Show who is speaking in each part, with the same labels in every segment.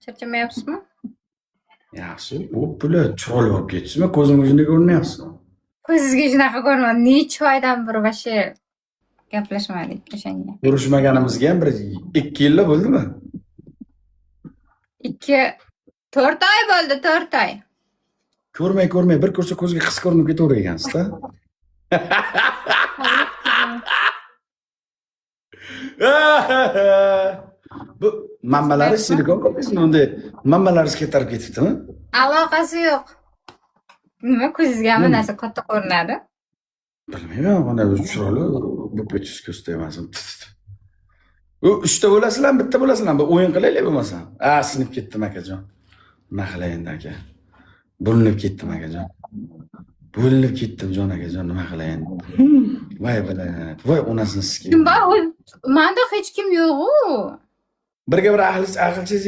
Speaker 1: Charchamayapsizmi?
Speaker 2: Yaxshi. Bu puli chiroyli bo'lib ketdingizmi? Ko'zingga shunday ko'rinyapti.
Speaker 1: Ko'zingizga shunaqa ko'rinmadi. Necha oydan beri vashe gaplashmadik o'shanga.
Speaker 2: Ko'rishmaganimizga ham bir 2 yil bo'ldimi?
Speaker 1: 4 oy bo'ldi, 4 oy.
Speaker 2: Ko'rmay bir ko'rsa ko'zga qis ko'rinib ketaverar ekansiz-da. Bu mammalari silikon qo'yasizmi? Unda mammalaringiz ko'tarib ketibdimi?
Speaker 1: Aloqasi yo'q. Nima ko'zingizga hamma narsa katta ko'rinadi?
Speaker 2: Bilmayman, mana bu chiroyli bu petis ko'zda emas. U 3 ta bo'lasizlarmi, bitta bo'lasizlarmi? Bir o'yin qilaylik bo'lmasa. Sinib ketdim akajon. Nima qilay endi aka? Bo'linib ketdim akajon. Bo'linib ketdim jon akajon, nima qilay endi? Voy bilat, voy onasini sizga.
Speaker 1: Kim bor? Menda hech kim yo'q-ku.
Speaker 2: Birga bir aqlsiz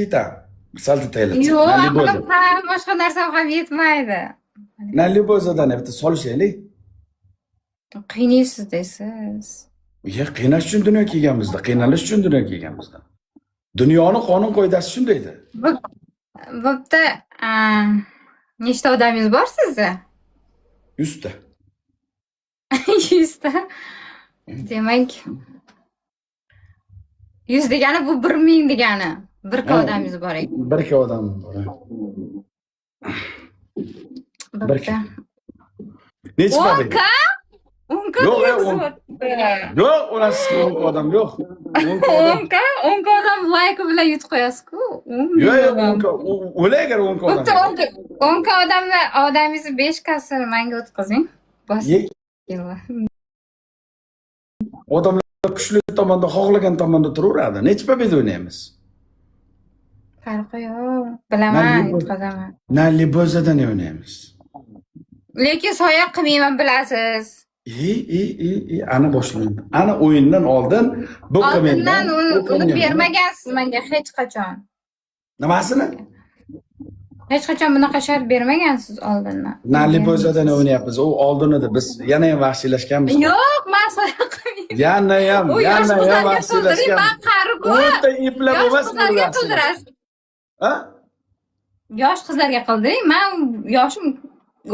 Speaker 2: aytam. Salta tayyorlab.
Speaker 1: Yo'q, aqlim ham boshqa narsam ham yetmaydi.
Speaker 2: Nali bo'lsa-da bitta solishaylik.
Speaker 1: Qiynaysiz deysiz.
Speaker 2: Ya qiynash uchun dunyo kelganmizda, qiynalish uchun dunyo kelganmizda. Dunyoning qonun qoidasi shundaydi.
Speaker 1: Bo'pti. Nechta odamingiz bor sizda?
Speaker 2: 100 ta.
Speaker 1: 100 ta. Demak 100 degani bu 1000 degani. Bir odamingiz bor ekan.
Speaker 2: Bir odam bor.
Speaker 1: Bo'pti.
Speaker 2: Necha pul?
Speaker 1: 10 ka? 10 ka?
Speaker 2: Yo'q, onasiz 10 odam yo'q.
Speaker 1: 10 ka odam like bilan yutib qo'yasiz-ku.
Speaker 2: Yo'q, 10 ka. O'lay agar 10 odam.
Speaker 1: Bo'pti, 10 ka odamingizni 5 kasini menga o'tkazing.
Speaker 2: Odamlar kuchli tomonda, xohlagan tomonda turaveradi. Necha pul o'ynaymiz?
Speaker 1: Farqi yo'q. Bilaman, yutqazaman.
Speaker 2: Nali bo'lsa-da o'ynaymiz.
Speaker 1: Lekin soya qilmayman, bilasiz.
Speaker 2: Ana boshlandi. Ana o'yindan oldin bu
Speaker 1: qilmayman. Oldindan uni bermagansiz menga hech qachon.
Speaker 2: Nimasini?
Speaker 1: Hech qachon bunaqa shart bermagansiz oldindan.
Speaker 2: Nali bo'lsa-da o'ynayapmiz. U oldin edi. Biz yana ham vahshiylashganmiz.
Speaker 1: Yo'q, men soya qilmayman.
Speaker 2: Yana ham vahshiylashganmiz.
Speaker 1: Men qarib
Speaker 2: o'ta iplab emas
Speaker 1: Ha? Yosh qizlarga qildiring. Men yoshim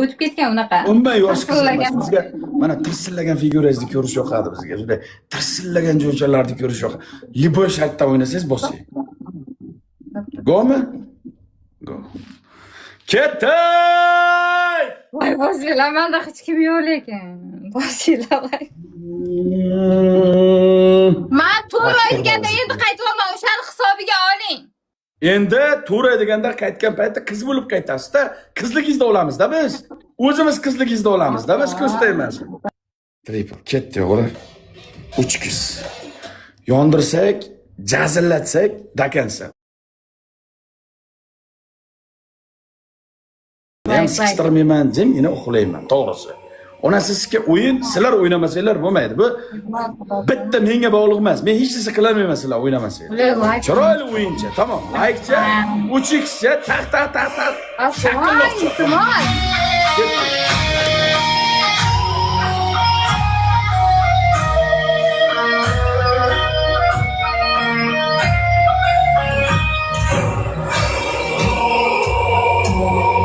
Speaker 1: o'tib ketgan unaqa.
Speaker 2: Umuman yosh qizlarga bizga mana tirsillagan figurangizni ko'rish yoqadi bizga. Shunday tirsillagan jo'jalarni ko'rish yoqadi. Liboy shartda o'ynasangiz bosing. Go'mi? Go. Ketay!
Speaker 1: Voy, bosinglar, menda hech kim yo'q lekin. Bosinglar. Men to'g'ri aytganda endi qaytaman, o'shani hisobiga oling.
Speaker 2: Endi to'g'ri deganda qaytgan paytda qiz bo'lib qaytasiz-da, qizligingizda olamiz-da biz. O'zimiz qizligingizda olamiz-da, biz ko'zda emas. Triple ketdi o'g'ri. 3 kiz. Yondirsak, jazillatsak, dakansa. Men siqtirmayman, jimgina uxlayman, to'g'risi. Onasi sizga o'yin, sizlar o'ynamasanglar bo'lmaydi. Bu bitta menga bog'liq emas. Men hech narsa qila olmayman sizlar o'ynamasanglar. Chiroyli o'yinchi, tamom. Likecha, 3xcha, taq. Shaqilloqcha.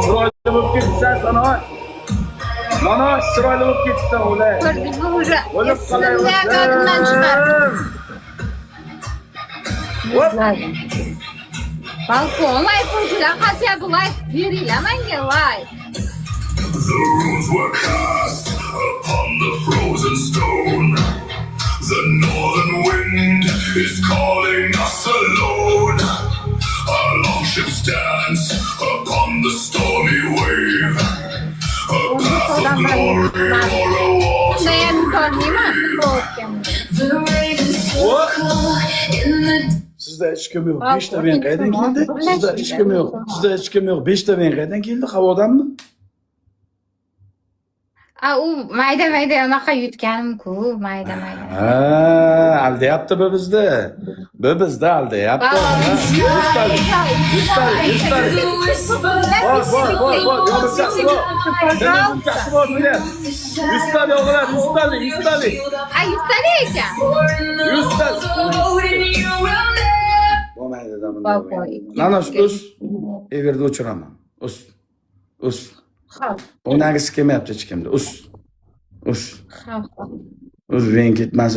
Speaker 2: Chiroyli bo'lib ketsan, sanoat. Mana chiroyli bo'lib ketsan o'lay.
Speaker 1: Ko'rdingmi уже? Esimni yodimdan chiqardim. Balkon live o'yinchilar qancha bu live beringlar menga live.
Speaker 3: The runes were cast upon the frozen stone. The northern wind is calling us alone. Our longship stands upon the stormy wave. A path of glory or a water. The ravens circle in the
Speaker 2: Sizda hech kim yo'q. 5 ta men qayerdan keldi? Sizda hech kim yo'q. Sizda hech kim yo'q. 5 ta men qayerdan keldi? Havodanmi?
Speaker 1: U mayda unaqa yutganim-ku, mayda.
Speaker 2: Aldayapti bu bizni. Bu bizni aldayapti. Bo'lmaydi, Nanosh o'z efirda o'chiraman. O'z.
Speaker 1: Xo'p.
Speaker 2: O'ynagisi kelmayapti hech kimda. O'z.
Speaker 1: Xo'p.
Speaker 2: O'z ven ketmas